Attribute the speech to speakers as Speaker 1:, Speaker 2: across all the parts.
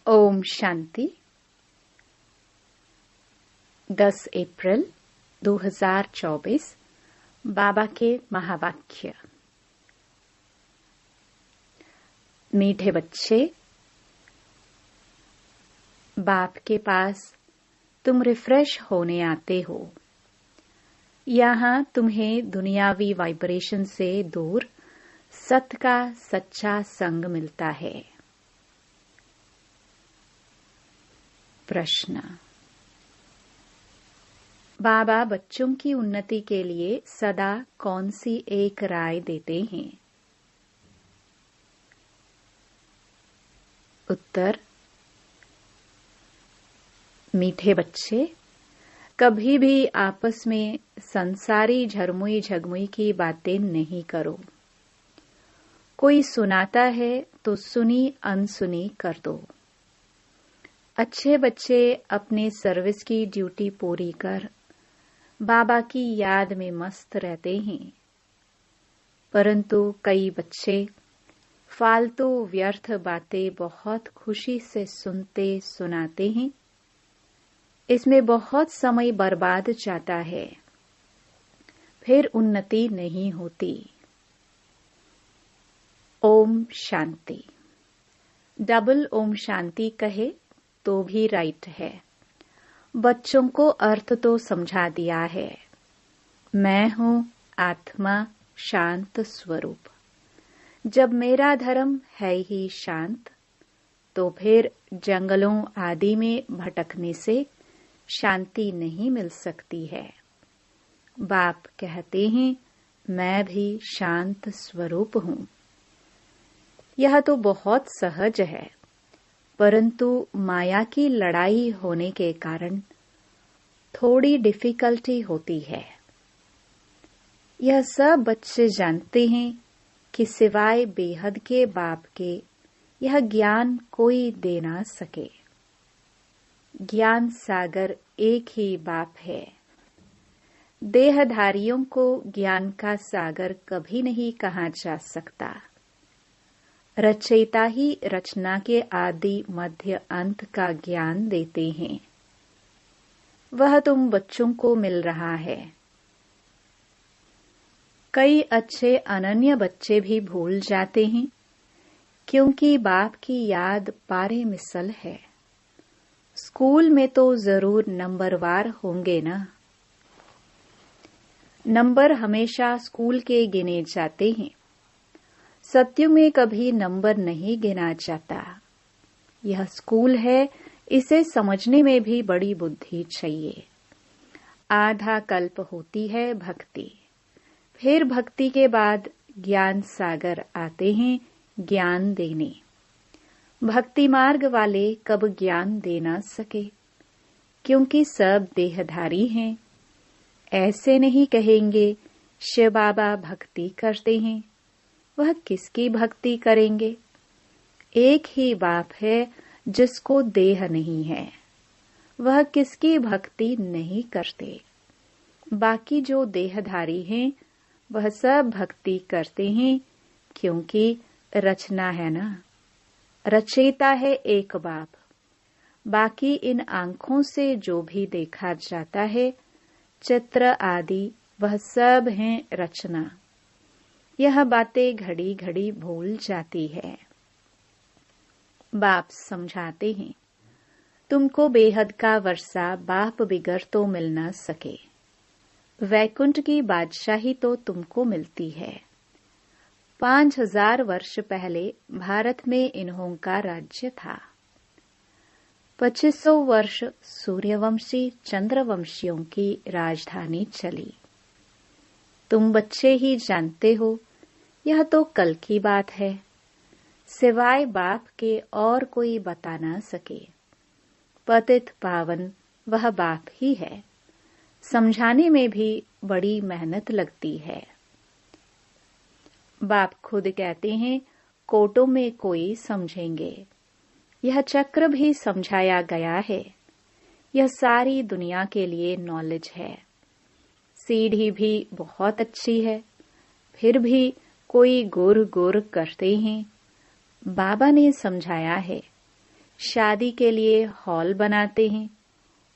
Speaker 1: ओम शांति। 10 अप्रैल 2024 बाबा के महावाक्य। मीठे बच्चे, बाप के पास तुम रिफ्रेश होने आते हो। यहाँ तुम्हें दुनियावी वाइब्रेशन से दूर सत्य का सच्चा संग मिलता है। प्रश्न। बाबा बच्चों की उन्नति के लिए सदा कौन सी एक राय देते हैं? उत्तर। मीठे बच्चे, कभी भी आपस में संसारी झरमुई झगमुई की बातें नहीं करो। कोई सुनाता है तो सुनी अनसुनी कर दो। अच्छे बच्चे अपने सर्विस की ड्यूटी पूरी कर बाबा की याद में मस्त रहते हैं, परंतु कई बच्चे फालतू व्यर्थ बातें बहुत खुशी से सुनते सुनाते हैं। इसमें बहुत समय बर्बाद जाता है, फिर उन्नति नहीं होती। ओम शांति। डबल ओम शांति कहे तो भी राइट है। बच्चों को अर्थ तो समझा दिया है। मैं हूँ आत्मा शांत स्वरूप। जब मेरा धर्म है ही शांत, तो फिर जंगलों आदि में भटकने से शांति नहीं मिल सकती है। बाप कहते हैं, मैं भी शांत स्वरूप हूँ। यह तो बहुत सहज है, परंतु माया की लड़ाई होने के कारण थोड़ी डिफिकल्टी होती है। यह सब बच्चे जानते हैं कि सिवाय बेहद के बाप के यह ज्ञान कोई दे ना सके। ज्ञान सागर एक ही बाप है। देहधारियों को ज्ञान का सागर कभी नहीं कहा जा सकता। रचयिता ही रचना के आदि मध्य अंत का ज्ञान देते हैं। वह तुम बच्चों को मिल रहा है। कई अच्छे अनन्य बच्चे भी भूल जाते हैं, क्योंकि बाप की याद पारे मिसल है। स्कूल में तो जरूर नंबरवार होंगे ना। नंबर हमेशा स्कूल के गिने जाते हैं। सत्युग में कभी नंबर नहीं गिना जाता। यह स्कूल है, इसे समझने में भी बड़ी बुद्धि चाहिए। आधा कल्प होती है भक्ति, फिर भक्ति के बाद ज्ञान सागर आते हैं ज्ञान देने। भक्ति मार्ग वाले कब ज्ञान दे ना सके, क्योंकि सब देहधारी हैं। ऐसे नहीं कहेंगे शिव बाबा भक्ति करते हैं। वह किसकी भक्ति करेंगे? एक ही बाप है जिसको देह नहीं है। वह किसकी भक्ति नहीं करते। बाकी जो देहधारी हैं वह सब भक्ति करते हैं, क्योंकि रचना है ना। रचयिता है एक बाप। बाकी इन आंखों से जो भी देखा जाता है, चित्र आदि, वह सब हैं रचना। यह बातें घड़ी घड़ी भूल जाती है। बाप समझाते हैं, तुमको बेहद का वर्षा बाप बिगर तो मिल न सके। वैकुंठ की बादशाही तो तुमको मिलती है। 5000 वर्ष पहले भारत में इन्हों का राज्य था। 2500 वर्ष सूर्यवंशी चंद्रवंशियों की राजधानी चली। तुम बच्चे ही जानते हो, यह तो कल की बात है। सिवाय बाप के और कोई बता ना सके। पतित पावन वह बाप ही है। समझाने में भी बड़ी मेहनत लगती है। बाप खुद कहते हैं, कोटों में कोई समझेंगे। यह चक्र भी समझाया गया है। यह सारी दुनिया के लिए नॉलेज है। सीढ़ी भी बहुत अच्छी है, फिर भी कोई गुर गुर करते हैं। बाबा ने समझाया है शादी के लिए हॉल बनाते हैं,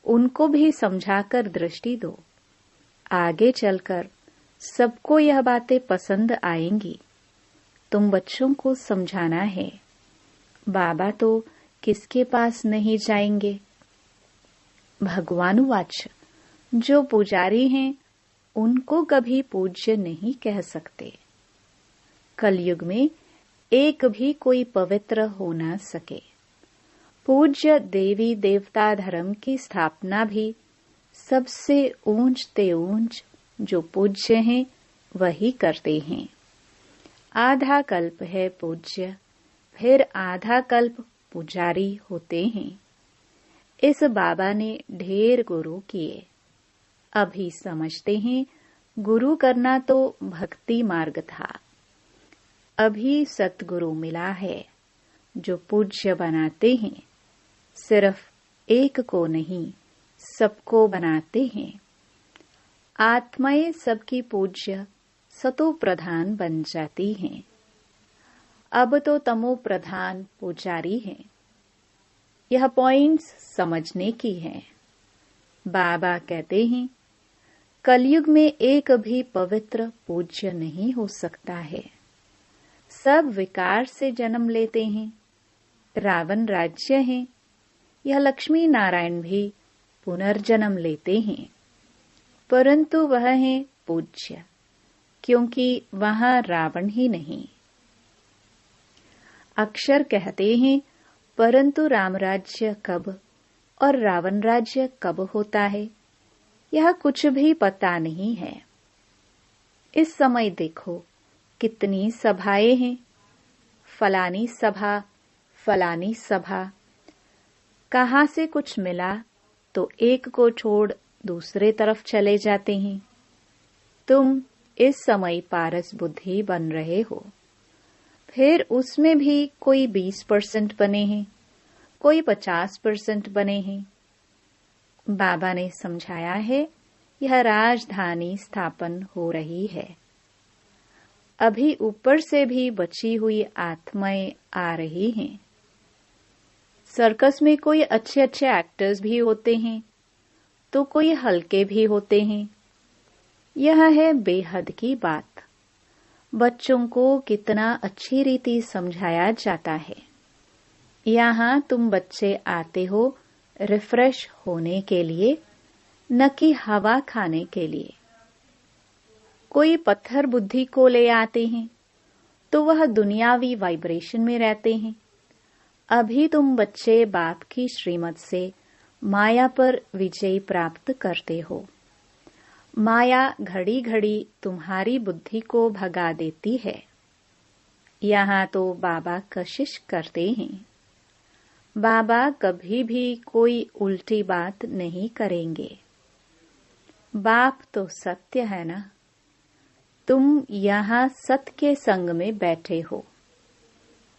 Speaker 1: उनको भी समझाकर दृष्टि दो। आगे चलकर सबको यह बातें पसंद आएंगी। तुम बच्चों को समझाना है, बाबा तो किसके पास नहीं जाएंगे। भगवानुवाच, जो पुजारी हैं उनको कभी पूज्य नहीं कह सकते। कलयुग में एक भी कोई पवित्र हो न सके। पूज्य देवी देवता धर्म की स्थापना भी सबसे ऊंचते ऊंच जो पूज्य हैं वही करते हैं। आधा कल्प है पूज्य, फिर आधा कल्प पुजारी होते हैं। इस बाबा ने ढेर गुरु किए, अभी समझते हैं गुरु करना तो भक्ति मार्ग था। अभी सतगुरु मिला है जो पूज्य बनाते हैं, सिर्फ एक को नहीं सबको बनाते हैं। आत्माएं सबकी पूज्य सतो प्रधान बन जाती हैं। अब तो तमो प्रधान पुजारी हैं। यह पॉइंट्स समझने की है। बाबा कहते हैं कलयुग में एक भी पवित्र पूज्य नहीं हो सकता है। सब विकार से जन्म लेते हैं। रावण राज्य है, यह लक्ष्मी नारायण भी पुनर्जन्म लेते हैं, परंतु वह है पूज्य, क्योंकि वहां रावण ही नहीं। अक्षर कहते हैं परंतु राम राज्य कब और रावण राज्य कब होता है यह कुछ भी पता नहीं है। इस समय देखो कितनी सभाएं हैं, फलानी सभा फलानी सभा। कहां से कुछ मिला तो एक को छोड़ दूसरे तरफ चले जाते हैं। तुम इस समय पारस बुद्धि बन रहे हो, फिर उसमें भी कोई 20% बने हैं, कोई 50% बने हैं। बाबा ने समझाया है यह राजधानी स्थापन हो रही है। अभी ऊपर से भी बची हुई आत्माएं आ रही हैं। सर्कस में कोई अच्छे अच्छे एक्टर्स भी होते हैं तो कोई हल्के भी होते हैं। यह है बेहद की बात। बच्चों को कितना अच्छी रीति समझाया जाता है। यहाँ तुम बच्चे आते हो रिफ्रेश होने के लिए, न कि हवा खाने के लिए। कोई पत्थर बुद्धि को ले आते हैं तो वह दुनियावी वाइब्रेशन में रहते हैं। अभी तुम बच्चे बाप की श्रीमत से माया पर विजय प्राप्त करते हो। माया घड़ी घड़ी तुम्हारी बुद्धि को भगा देती है। यहाँ तो बाबा कशिश करते हैं। बाबा कभी भी कोई उल्टी बात नहीं करेंगे। बाप तो सत्य है ना। तुम यहाँ सत्य के संग में बैठे हो,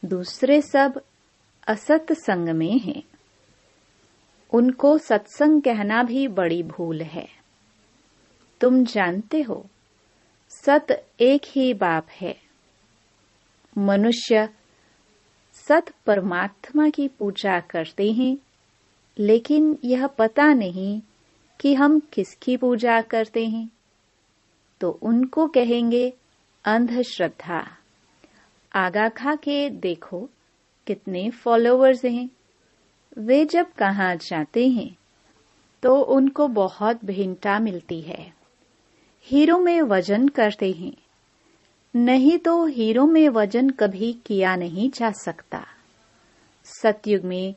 Speaker 1: दूसरे सब असत संग में हैं। उनको सत्संग कहना भी बड़ी भूल है। तुम जानते हो सत एक ही बाप है। मनुष्य सत परमात्मा की पूजा करते हैं, लेकिन यह पता नहीं कि हम किसकी पूजा करते हैं, तो उनको कहेंगे अंधश्रद्धा। आगा खा के देखो कितने फॉलोअर्स हैं। वे जब कहाँ जाते हैं तो उनको बहुत भिन्नता मिलती है। हीरो में वजन करते हैं, नहीं तो हीरो में वजन कभी किया नहीं जा सकता। सतयुग में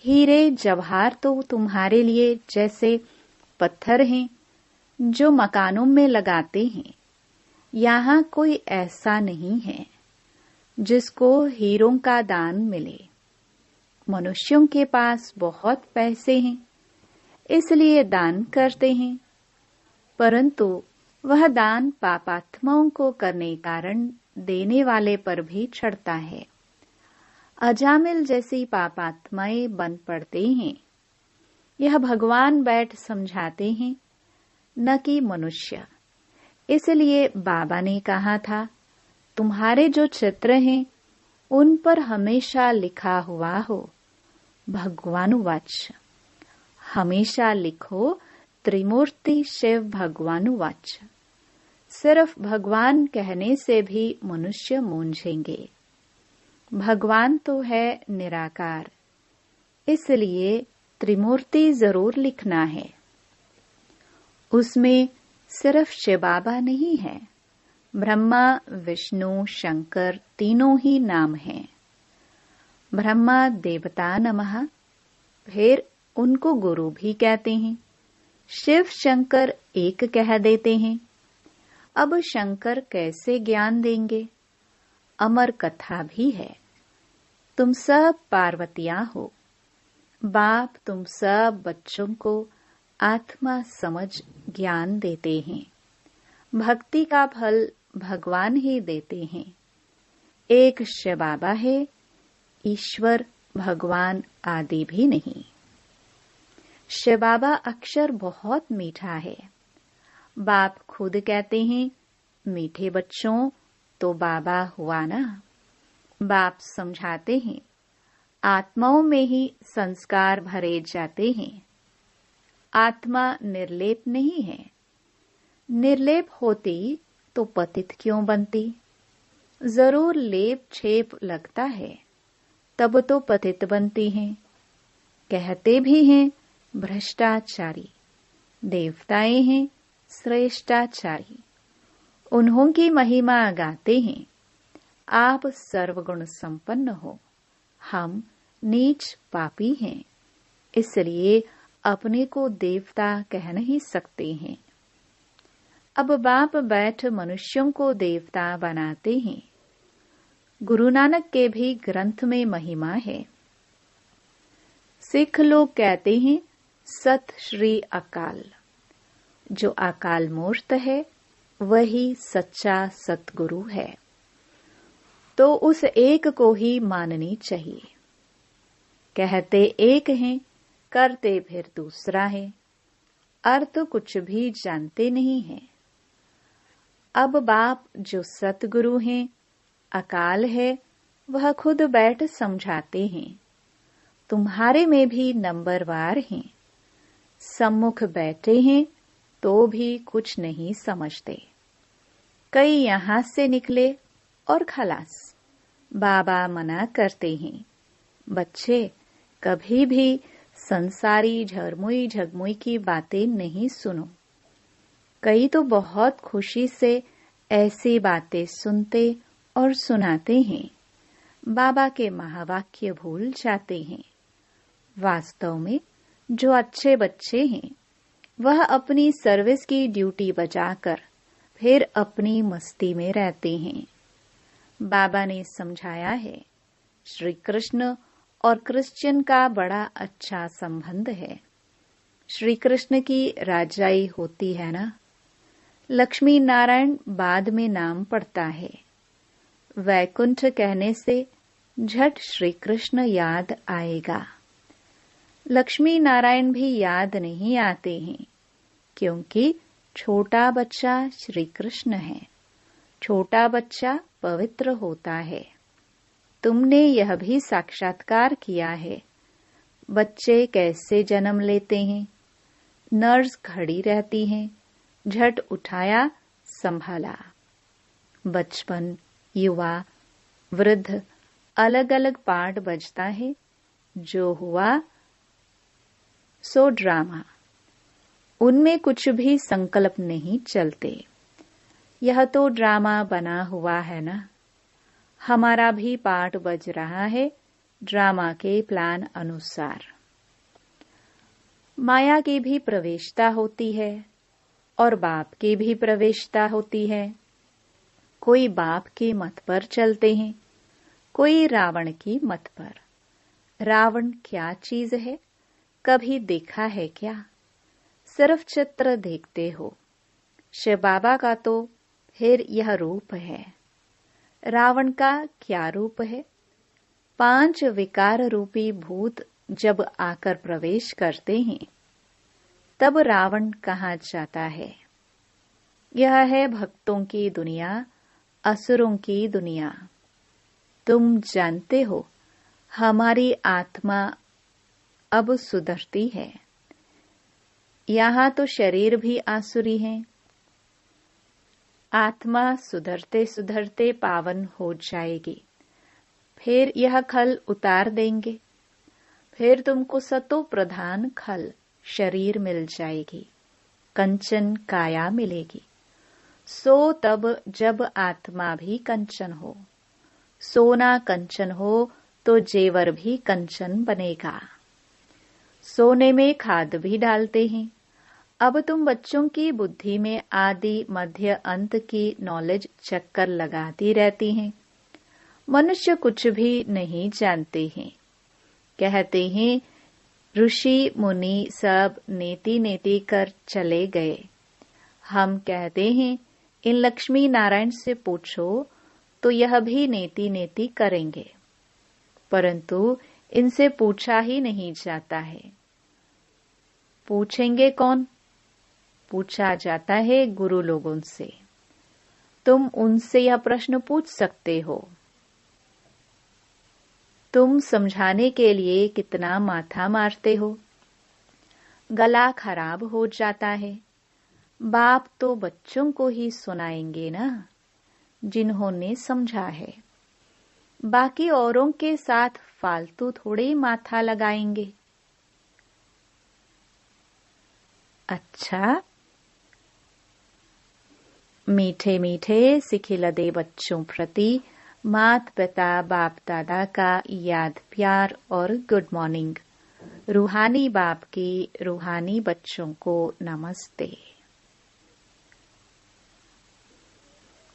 Speaker 1: हीरे जवाहर तो तुम्हारे लिए जैसे पत्थर हैं जो मकानों में लगाते हैं। यहाँ कोई ऐसा नहीं है जिसको हीरों का दान मिले। मनुष्यों के पास बहुत पैसे हैं, इसलिए दान करते हैं, परंतु वह दान पापात्माओं को करने कारण देने वाले पर भी चढ़ता है। अजामिल जैसी पापात्माएं बन पड़ते हैं। यह भगवान बैठ समझाते हैं, न कि मनुष्य। इसलिए बाबा ने कहा था तुम्हारे जो चित्र हैं उन पर हमेशा लिखा हुआ हो भगवानुवाच। हमेशा लिखो त्रिमूर्ति शिव भगवानुवाच। सिर्फ भगवान कहने से भी मनुष्य मूंझेंगे। भगवान तो है निराकार, इसलिए त्रिमूर्ति जरूर लिखना है। उसमें सिर्फ शिव बाबा नहीं है, ब्रह्मा विष्णु शंकर तीनों ही नाम हैं। ब्रह्मा देवता नमः, फिर उनको गुरु भी कहते हैं। शिव शंकर एक कह देते हैं। अब शंकर कैसे ज्ञान देंगे? अमर कथा भी है। तुम सब पार्वतियां हो। बाप तुम सब बच्चों को आत्मा समझ ज्ञान देते हैं। भक्ति का फल भगवान ही देते हैं। एक शिव बाबा है, ईश्वर भगवान आदि भी नहीं। शिव बाबा अक्षर बहुत मीठा है। बाप खुद कहते हैं, मीठे बच्चों तो बाबा हुआ ना। बाप समझाते हैं, आत्माओं में ही संस्कार भरे जाते हैं। आत्मा निर्लेप नहीं है। निर्लेप होती तो पतित क्यों बनती? जरूर लेप छेप लगता है, तब तो पतित बनती हैं। कहते भी हैं भ्रष्टाचारी, देवताएं हैं श्रेष्ठाचारी। उन्हों की महिमा गाते हैं। आप सर्वगुण संपन्न हो, हम नीच पापी हैं, इसलिए अपने को देवता कह नहीं सकते हैं। अब बाप बैठ मनुष्यों को देवता बनाते हैं। गुरु नानक के भी ग्रंथ में महिमा है। सिख लोग कहते हैं सत श्री अकाल। जो अकाल मूर्त है वही सच्चा सतगुरु है, तो उस एक को ही माननी चाहिए। कहते एक हैं, करते फिर दूसरा है। अर्थ कुछ भी जानते नहीं है। अब बाप जो सतगुरु हैं, अकाल है, वह खुद बैठ समझाते हैं। तुम्हारे में भी नंबरवार हैं। सम्मुख बैठे हैं तो भी कुछ नहीं समझते। कई यहां से निकले और खलास। बाबा मना करते हैं, बच्चे कभी भी संसारी झरमुई झगमुई की बातें नहीं सुनो। कई तो बहुत खुशी से ऐसी बातें सुनते और सुनाते हैं, बाबा के महावाक्य भूल जाते हैं। वास्तव में जो अच्छे बच्चे हैं, वह अपनी सर्विस की ड्यूटी बजाकर फिर अपनी मस्ती में रहते हैं। बाबा ने समझाया है, श्री कृष्ण और क्रिश्चियन का बड़ा अच्छा संबंध है। श्री कृष्ण की राजाई होती है ना। लक्ष्मी नारायण बाद में नाम पड़ता है। वैकुंठ कहने से झट श्री कृष्ण याद आएगा। लक्ष्मी नारायण भी याद नहीं आते हैं, क्योंकि छोटा बच्चा श्री कृष्ण है। छोटा बच्चा पवित्र होता है। तुमने यह भी साक्षात्कार किया है। बच्चे कैसे जन्म लेते हैं? नर्स खड़ी रहती हैं, झट उठाया संभाला। बचपन, युवा, वृद्ध अलग अलग पार्ट बजता है। जो हुआ सो ड्रामा। उनमें कुछ भी संकल्प नहीं चलते। यह तो ड्रामा बना हुआ है ना। हमारा भी पार्ट बज रहा है ड्रामा के प्लान अनुसार। माया की भी प्रवेशता होती है और बाप की भी प्रवेशता होती है। कोई बाप के मत पर चलते हैं, कोई रावण की मत पर। रावण क्या चीज है, कभी देखा है क्या? सिर्फ चित्र देखते हो। शिव बाबा का तो फिर यह रूप है। रावण का क्या रूप है? 5 विकार रूपी भूत जब आकर प्रवेश करते हैं, तब रावण कहाँ जाता है? यह है भक्तों की दुनिया, असुरों की दुनिया। तुम जानते हो, हमारी आत्मा अब सुधरती है। यहाँ तो शरीर भी आसुरी है। आत्मा सुधरते सुधरते पावन हो जाएगी। फिर यह खल उतार देंगे। फिर तुमको सतो प्रधान खल शरीर मिल जाएगी, कंचन काया मिलेगी। सो तब जब आत्मा भी कंचन हो। सोना कंचन हो तो जेवर भी कंचन बनेगा। सोने में खाद भी डालते हैं। अब तुम बच्चों की बुद्धि में आदि मध्य अंत की नॉलेज चक्कर लगाती रहती हैं। मनुष्य कुछ भी नहीं जानते हैं। कहते हैं ऋषि मुनि सब नेति नेति कर चले गए। हम कहते हैं इन लक्ष्मी नारायण से पूछो तो यह भी नेति नेति करेंगे, परंतु इनसे पूछा ही नहीं जाता है। पूछेंगे कौन? पूछा जाता है गुरु लोगों से। तुम उनसे यह प्रश्न पूछ सकते हो। तुम समझाने के लिए कितना माथा मारते हो। गला खराब हो जाता है। बाप तो बच्चों को ही सुनाएंगे ना, जिन्होंने समझा है। बाकी औरों के साथ फालतू थोड़े माथा लगाएंगे। अच्छा, मीठे मीठे सिखिलदे बच्चों प्रति मात पिता बाप दादा का याद प्यार और गुड मॉर्निंग। रूहानी बाप की रूहानी बच्चों को नमस्ते।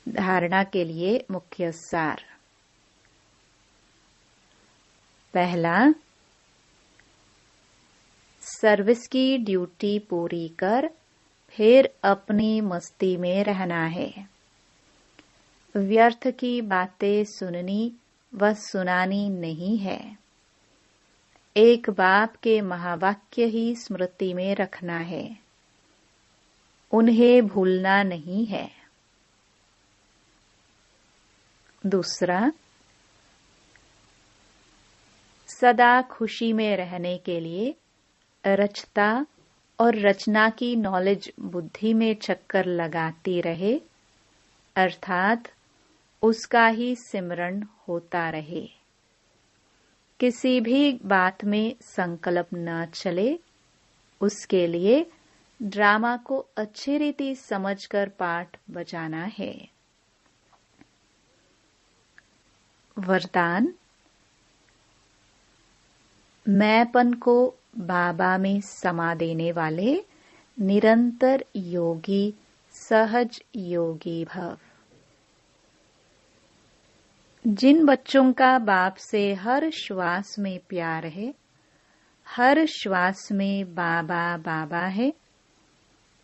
Speaker 1: धारणा के लिए मुख्य सार। पहला, सर्विस की ड्यूटी पूरी कर फिर अपनी मस्ती में रहना है। व्यर्थ की बातें सुननी व सुनानी नहीं है। एक बाप के महावाक्य ही स्मृति में रखना है, उन्हें भूलना नहीं है। दूसरा, सदा खुशी में रहने के लिए रचता और रचना की नॉलेज बुद्धि में चक्कर लगाती रहे, अर्थात उसका ही सिमरण होता रहे। किसी भी बात में संकल्प न चले, उसके लिए ड्रामा को अच्छी रीति समझकर पाठ बजाना है। वरदान। मैंपन को बाबा में समा देने वाले निरंतर योगी सहज योगी भव। जिन बच्चों का बाप से हर श्वास में प्यार है, हर श्वास में बाबा बाबा है,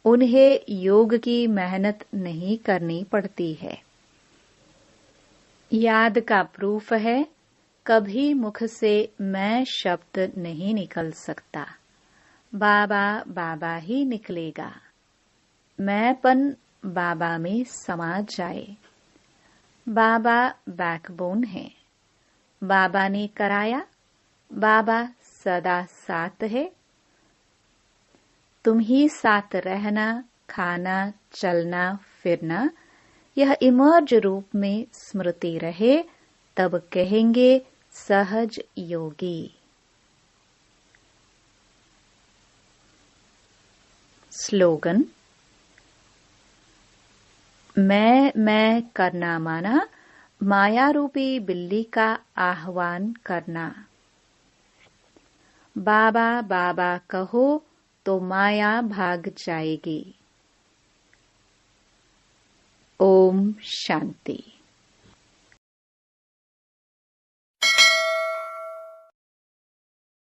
Speaker 1: उन्हें योग की मेहनत नहीं करनी पड़ती है। याद का प्रूफ है, कभी मुख से मैं शब्द नहीं निकल सकता, बाबा बाबा ही निकलेगा। मैंपन बाबा में समा जाए। बाबा बैकबोन है। बाबा ने कराया, बाबा सदा साथ है। तुम ही साथ रहना, खाना, चलना, फिरना, यह इमर्ज रूप में स्मृति रहे, तब कहेंगे सहज योगी। स्लोगन। मैं करना माना, माया रूपी बिल्ली का आह्वान करना। बाबा बाबा कहो तो माया भाग जाएगी। ओम शांति।